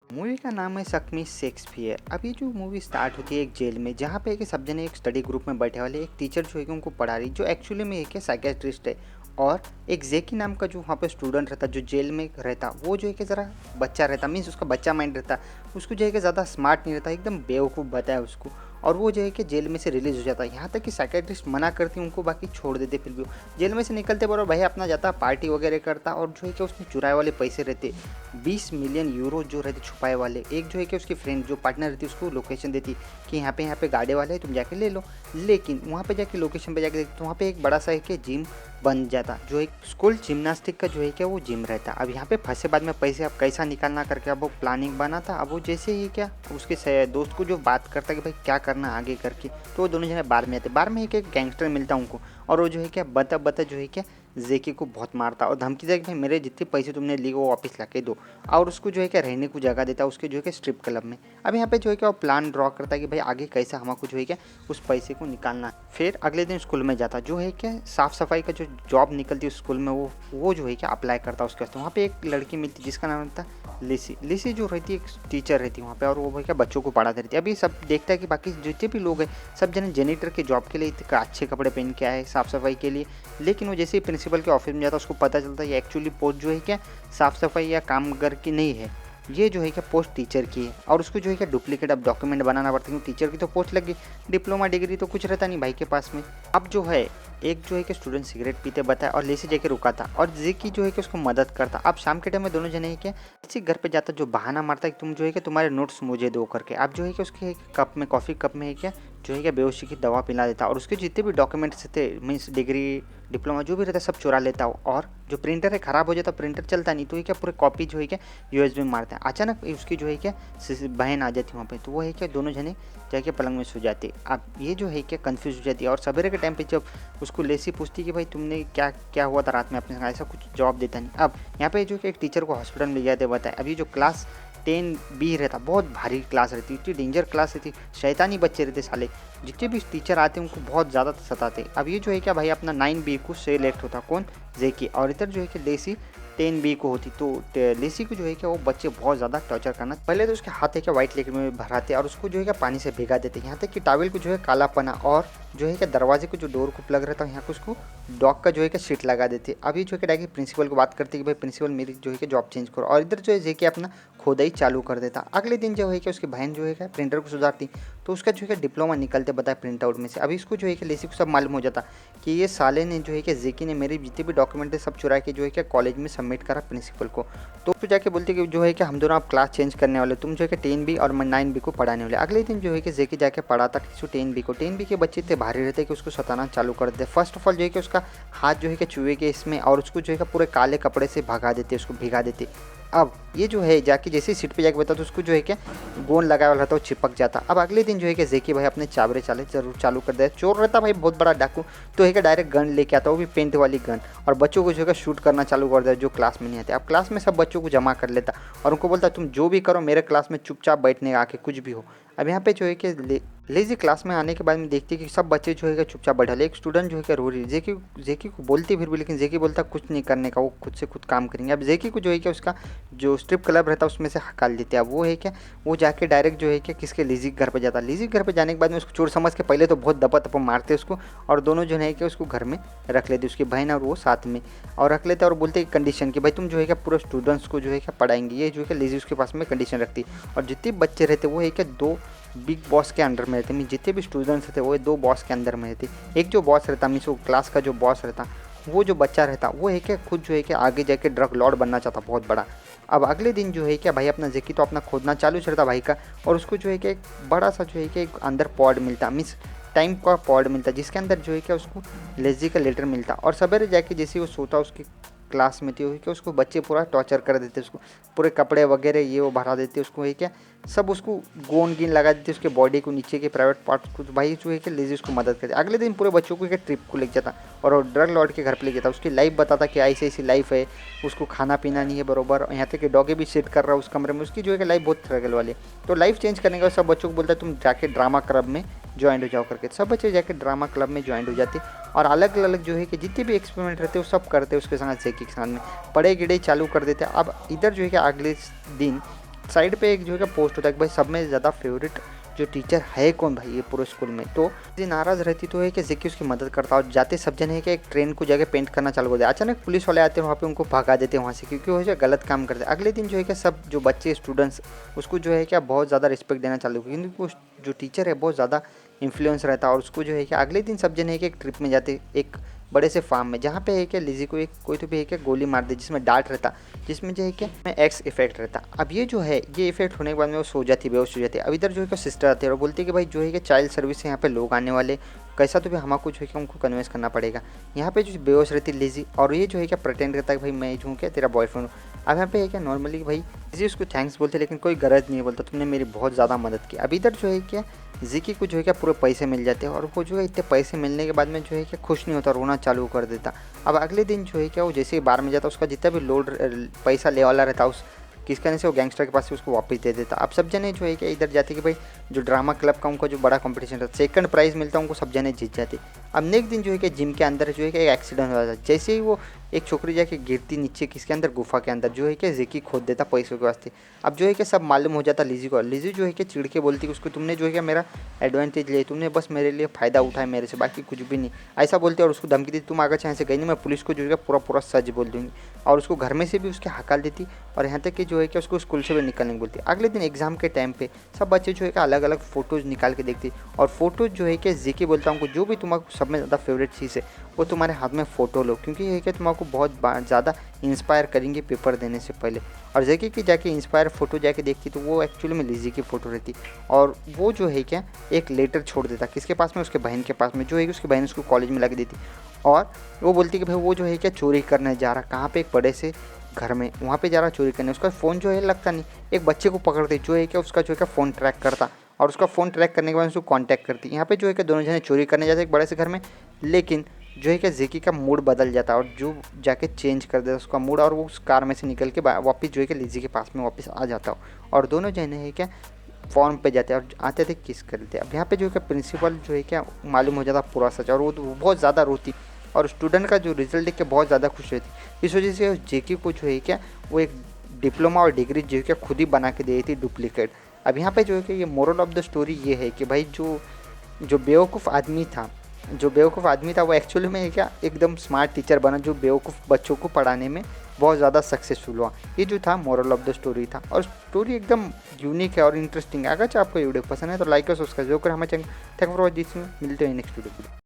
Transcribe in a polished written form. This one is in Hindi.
मूवी का नाम है सकमी शेक्सपियर। अभी जो मूवी स्टार्ट होती है एक जेल में, जहाँ पे एक सब जने एक स्टडी ग्रुप में बैठे वाले, एक टीचर जो है कि उनको पढ़ा रही, जो एक्चुअली में एक साइकेट्रिस्ट है। और एक जेकी नाम का जो वहाँ पे स्टूडेंट रहता, जो जेल में रहता, वो जो है कि ज़रा बच्चा रहता, मीन्स उसका बच्चा माइंड रहता। उसको जो है कि ज़्यादा स्मार्ट नहीं रहता, एकदम बेवकूफ़ बताया उसको। और वो जो है कि जेल में से रिलीज़ हो जाता है। यहाँ तक कि साइकेट्रिस्ट मना करती उनको, बाकी छोड़ देते। फिर भी वो जेल में से निकलते बराबर भाई अपना जाता, पार्टी वगैरह करता। और जो है कि उसने चुराए वाले पैसे रहते 20 मिलियन यूरो जो रहते छुपाए वाले। एक जो है कि उसकी फ्रेंड जो पार्टनर रहती उसको लोकेशन देती कि यहाँ पे गाड़े वाले है, तुम जाके ले लो। लेकिन वहाँ पे जाके लोकेशन पे जाके देखते तो वहाँ पे एक बड़ा सा है कि जिम बन जाता, जो एक स्कूल जिम्नास्टिक का जो है क्या वो जिम रहता। अब यहाँ पे फंसे बाद में पैसे अब कैसा निकालना करके अब वो प्लानिंग बनाता। अब वो जैसे ही क्या उसके दोस्त को जो बात करता कि भाई क्या करना आगे करके, तो वो दोनों जने बार में आते। बार में एक गैंगस्टर मिलता उनको, और वो जो है क्या बता बता जो है क्या जेकी को बहुत मारता और धमकी देता कि भाई मेरे जितने पैसे तुमने लिए वो वापस ला के दो। और उसको जो है क्या रहने को जगह देता उसके जो है क्या स्ट्रिप क्लब में। अब यहाँ पे जो है क्या वो प्लान ड्रॉ करता है कि भाई आगे कैसा हमको जो है क्या उस पैसे को निकालना है। फिर अगले दिन स्कूल में जाता, जो है क्या साफ़ सफाई का जो जॉब निकलती है स्कूल में, वो जो है क्या अप्लाई करता उसके वास्ते। वहाँ पे एक लड़की मिलती जिसका नाम था लिसी। लिसी जो रहती है एक टीचर रहती है वहाँ पे, और वो क्या बच्चों को पढ़ाती रहती है। अभी सब देखता है कि बाकी जितने भी लोग हैं सब जने जेनिटर के जॉब के लिए अच्छे कपड़े पहन के आए साफ़ सफाई के लिए। लेकिन वो जैसे ही प्रिंसिपल के ऑफिस में जाता उसको पता चलता है ये एक्चुअली पोस्ट जो है क्या साफ़ सफाई या काम घर की नहीं है, ये जो है क्या पोस्ट टीचर की है। और उसको जो है क्या डुप्लीकेट अब डॉक्यूमेंट बनाना पड़ता है क्योंकि टीचर की तो पोस्ट लगी, डिप्लोमा डिग्री तो कुछ रहता नहीं भाई के पास में। अब जो है एक जो है कि स्टूडेंट सिगरेट पीते बताया और लेसी जाके रुका था, और जेकी जो है कि उसको मदद करता। अब शाम के टाइम में दोनों जने है क्या किसी घर पे जाता जो बहाना मारता है कि तुम जो है कि तुम्हारे नोट्स मुझे दो करके। आप जो है कि उसके कप में कॉफ़ी कप में है क्या जो है क्या बेहोशी की दवा पिला देता, और उसके जितने भी डॉक्यूमेंट्स थे मीन्स डिग्री डिप्लोमा जो भी रहता सब चुरा लेता हो। और जो प्रिंटर है ख़राब हो जाता, प्रिंटर चलता नहीं, तो ये क्या पूरे कॉपी जो है क्या यूएसबी में मारते हैं। अचानक उसकी जो है क्या बहन आ जाती वहाँ पे, तो वो है क्या दोनों जने जाके पलंग में सो जाते। अब ये जो है क्या कंफ्यूज हो जाती है। और सवेरे के टाइम पे जब उसको लेसी पूछती कि भाई तुमने क्या क्या हुआ था रात में अपने साथ, ऐसा कुछ जवाब देता नहीं। अब यहाँ पे जो कि एक टीचर को हॉस्पिटल में ले जाते बताए। अभी जो क्लास 10B रहता बहुत भारी क्लास रहती, इतनी डेंजर क्लास रहती, शैतानी बच्चे रहते साले, जितने भी टीचर आते उनको बहुत ज़्यादा सताते। अब ये जो है क्या भाई अपना 9B को सेलेक्ट होता कौन जेकी, और इधर जो है कि लेसी 10B को होती। तो लेसी को जो है क्या वो बच्चे बहुत ज़्यादा टॉर्चर करना। पहले तो उसके हाथ है क्या वाइट लिक्विड में भराते और उसको जो है क्या पानी से भिगा देते, यहाँ तक कि टॉवल को जो है काला पना, और जो है क्या दरवाजे को जो डोर को प्लग रहता है यहाँ को उसको डॉग का जो है क्या शीट लगा देते। अभी जो है कि डायरेक्ट प्रिंसिपल को बात करते कि भाई प्रिंसिपल मेरी जो है कि जॉब चेंज करो, और इधर जो है जेके अपना खोदाई चालू कर देता। अगले दिन जो है कि उसकी बहन जो है क्या प्रिंटर को सुधारती, तो उसका जो है कि डिप्लोमा निकलते बताए प्रिंट आउट में से। अभी इसको जो है कि लेसी को सब मालूम हो जाता कि ये साले ने जो है कि जेकी ने मेरे जितने भी डॉक्यूमेंट है सब चुरा के जो है कि कॉलेज में सबमिट करा प्रिंसिपल को। तो जाके बोलती कि जो है कि हम दोनों आप क्लास चेंज करने वाले, तुम जो है कि 10B और मैं 9B को पढ़ाने वाले। अगले दिन जो है कि जेकी जाके पढ़ाता किसी 10B को। 10B के बच्चे इतने भारी रहते कि उसको सताना चालू कर देते। फर्स्ट ऑफ ऑल जो है कि उसका हाथ जो है कि चूहे के इसमें, और उसको जो है कि पूरे काले कपड़े से भगा देते, उसको भिगा देते। अब ये जो है जाके जैसे सीट पे जाके बता तो उसको जो है क्या गोंद लगाया वाला रहता वो चिपक जाता। अब अगले दिन जो है कि जेकी भाई अपने चाबरे चाले जरूर चालू कर दे। चोर रहता भाई बहुत बड़ा डाकू, तो है कि डायरेक्ट गन लेके आता, वो भी पेंट वाली गन, और बच्चों को जो है शूट करना चालू कर दे जो क्लास में नहीं आते। अब क्लास में सब बच्चों को जमा कर लेता और उनको बोलता तुम जो भी करो मेरे क्लास में चुपचाप बैठने आके कुछ भी हो। अब यहाँ पे जो है कि लेजी क्लास में आने के बाद में देखती कि सब बच्चे जो है कि चुपचाप बैठा। एक स्टूडेंट जो है कि रो रही, जेकी को बोलती फिर भी, लेकिन जेकी बोलता कुछ नहीं करने का, वो खुद से खुद काम करेंगे। अब जेकी को जो है कि उसका जो स्ट्रिप क्लब रहता है उसमें से हकाल देते। अब वो है क्या वो जाके डायरेक्ट जो है कि किसके लिजी के घर पे जाता। लिजी के घर पे जाने के बाद में उसको चोर समझ के पहले तो बहुत दपा तपा मारते उसको, और दोनों जो है कि उसको घर में रख लेते, उसकी बहन और वो साथ में, और रख लेते और बोलते कंडीशन कि भाई तुम जो है क्या पूरे स्टूडेंट्स को जो है क्या पढ़ाएंगे। ये जो है कि लिजी उसके पास में कंडीशन रखती, और जितने बच्चे रहते वो है क्या 2 बिग बॉस के अंडर में रहते, मीन जितने भी स्टूडेंट्स थे वो 2 बॉस के अंदर में रहते। एक जो बॉस रहता मीन्स वो क्लास का जो बॉस रहता, वो जो बच्चा रहता वो है कि खुद जो है कि आगे जाके ड्रग लॉर्ड बनना चाहता बहुत बड़ा। अब अगले दिन जो है क्या भाई अपना जेकी तो अपना खोदना चालू चलता भाई का, और उसको जो है कि एक बड़ा सा जो है कि एक अंदर पॉड मिलता, मीन्स टाइम का पॉड मिलता, जिसके अंदर जो है कि उसको लेजी का लेटर मिलता। और सवेरे जाके जैसे वो सोता उसकी क्लास में थी वो कि उसको बच्चे पूरा टॉर्चर कर देते, उसको पूरे कपड़े वगैरह ये वो भरा देते, उसको है क्या सब उसको गोंद गिन लगा देते उसके बॉडी को, नीचे के प्राइवेट पार्ट्स को। भाई जो है कि लेजी उसको मदद करते। अगले दिन पूरे बच्चों को एक ट्रिप को ले जाता और ड्रग लॉर्ड के घर पे ले जाता, उसकी लाइफ बताता कि ऐसी ऐसी लाइफ है, उसको खाना पीना नहीं है बरोबर, यहाँ तक कि डॉगे भी सेट कर रहा है उस कमरे में, उसकी जो है कि लाइफ बहुत स्ट्रगल वाली है। तो लाइफ चेंज करने का सब बच्चों को बोलता है तुम जाके ड्रामा क्लब में ज्वाइन हो जाओ करके। सब बच्चे जाके ड्रामा क्लब में ज्वाइन हो जाते और अलग अलग जो है कि जितने भी एक्सपेरिमेंट रहते वो सब करते उसके साथ जेकी के साथ में, पढ़े गिड़े चालू कर देते। अब इधर जो है कि अगले दिन साइड पे एक जो है पोस्ट होता है कि भाई सब में ज़्यादा फेवरेट जो टीचर है कौन भाई ये पूरे स्कूल में। तो ये नाराज़ रहती तो है कि जेकी उसकी मदद करता और जाते सब जने है कि एक ट्रेन को जाके पेंट करना चालू कर दिया। अचानक पुलिस वाले आते हैं वहाँ पे उनको भगा देते हैं वहाँ से, क्योंकि वो जो गलत काम करते हैं। अगले दिन जो है कि सब जो बच्चे स्टूडेंट्स उसको जो है क्या बहुत ज़्यादा रिस्पेक्ट देना चालू किया, क्योंकि वो जो टीचर है बहुत ज़्यादा इन्फ्लुएंस रहता है। और उसको जो है कि अगले दिन सब जने है कि एक ट्रिप में जाते एक बड़े से फार्म में, जहाँ पे है कि लिज़ी को एक कोई तो भी है कि गोली मार दे जिसमें डार्ट रहता, जिसमें जो है कि एक्स इफेक्ट रहता। अब ये जो है ये इफेक्ट होने के बाद में वो सो जाती, बेहोश हो जाती है। अब इधर जो है कि सिस्टर आती है और बोलती है कि भाई जो है कि चाइल्ड सर्विस से यहाँ पे लोग आने वाले, कैसा तो भी हमको जो है कि उनको कन्विंस करना पड़ेगा। यहाँ पे जो बेहोश रहती लिज़ी और ये जो है कि प्रिटेंड करता है कि भाई मैं जो हूँ क्या तेरा बॉयफ्रेंड हूँ। अब यहाँ पे है क्या नॉर्मली भाई लिज़ी उसको थैंक्स बोलते, लेकिन कोई गरज नहीं बोलता, तुमने मेरी बहुत ज़्यादा मदद की। अब इधर जो है क्या जेकी को जो है क्या पूरे पैसे मिल जाते हैं और वो जो है इतने पैसे मिलने के बाद में जो है क्या खुश नहीं होता, रोना चालू कर देता। अब अगले दिन जो है क्या वो जैसे ही बार में जाता उसका जितना भी लोड पैसा ले वाला रहता उस किस करने से वो गैंगस्टर के पास से उसको वापस दे देता। अब सब जने जो है क्या इधर जाते कि भाई जो ड्रामा क्लब का उनको जो बड़ा कंपटीशन रहता सेकंड प्राइज़ मिलता उनको सब जने जीत जाते। अब नेक्स्ट दिन जो है कि जिम के अंदर जो है कि एक एक्सीडेंट हो जाता है। जैसे ही वो एक छोकरी जाके गिरती नीचे किसके अंदर गुफा के अंदर, जो है कि जेकी खोद देता पैसों के वास्ते। अब जो है कि सब मालूम हो जाता लिज़ी को। लिज़ी जो है कि चिढ़ के बोलती कि उसको तुमने जो है कि मेरा एडवांटेज लिया, तुमने बस मेरे लिए फ़ायदा उठाया मेरे से, बाकी कुछ भी नहीं, ऐसा बोलते। और उसको धमकी दी तुम अगर चाहे से गई नहीं मैं पुलिस को जो है पूरा पूरा सच बोल दूँगी। और उसको घर में से भी उसके हकाल देती और यहाँ तक कि जो है कि उसको स्कूल से भी निकलने को बोलती। अगले दिन एग्जाम के टाइम पे सब बच्चे जो है कि अलग अलग फ़ोटोज़ निकाल के देखते और फोटोज जो है कि जेकी बोलता हूँ जो भी तुम्हारा सब में ज़्यादा फेवरेट चीज़ है वो तुम्हारे हाथ में फ़ोटो लो, क्योंकि ये है कि तुमको बहुत ज़्यादा इंस्पायर करेंगे पेपर देने से पहले। और जेकी की जाके इंस्पायर फ़ोटो जाके देखती तो वो एक्चुअली में लिज़ी की फ़ोटो रहती और वो जो है क्या एक लेटर छोड़ देता किसके पास में, उसके बहन के पास में, जो है कि उसकी बहन उसको कॉलेज में लगा देती। और वो बोलती कि भाई वो जो है क्या चोरी करने जा रहा कहाँ पे, एक बड़े से घर में, वहाँ पे जा रहा चोरी करने। उसका फ़ोन जो है लगता नहीं, एक बच्चे को पकड़ते जो है क्या उसका जो है फ़ोन ट्रैक करता और उसका फ़ोन ट्रैक करने के बाद उसको कांटेक्ट करती। यहाँ पे जो है कि दोनों जने चोरी करने जाते एक बड़े से घर में, लेकिन जो है कि जेकी का मूड बदल जाता और जो जाके चेंज कर देता उसका मूड और वो उस कार में से निकल के वापस जो है कि लिज़ी के पास में वापस आ जाता और दोनों जने है क्या फॉर्म पे जाते हैं और आते थे किस करते। अब यहाँ पे जो है कि प्रिंसिपल जो है क्या मालूम हो जाता पूरा सच और वो बहुत ज़्यादा रोती और स्टूडेंट का जो रिजल्ट देख के बहुत ज़्यादा खुश रहती। इस वजह से जेकी को जो है क्या वो एक डिप्लोमा और डिग्री जो है क्या खुद ही बना के दे थी डुप्लीकेट। अब यहाँ पे जो है कि ये मोरल ऑफ द स्टोरी ये है कि भाई जो जो बेवकूफ़ आदमी था वो एक्चुअली में क्या एकदम स्मार्ट टीचर बना जो बेवकूफ़ बच्चों को पढ़ाने में बहुत ज़्यादा सक्सेसफुल हुआ। ये जो था मोरल ऑफ द स्टोरी था और स्टोरी एकदम यूनिक है और इंटरेस्टिंग है। अगर आपको ये वीडियो पसंद है तो लाइक और सब्सक्राइब जरूर करें हमारे चैनल। थैंक फॉर वॉचिंग, मिलते हैं नेक्स्ट वीडियो।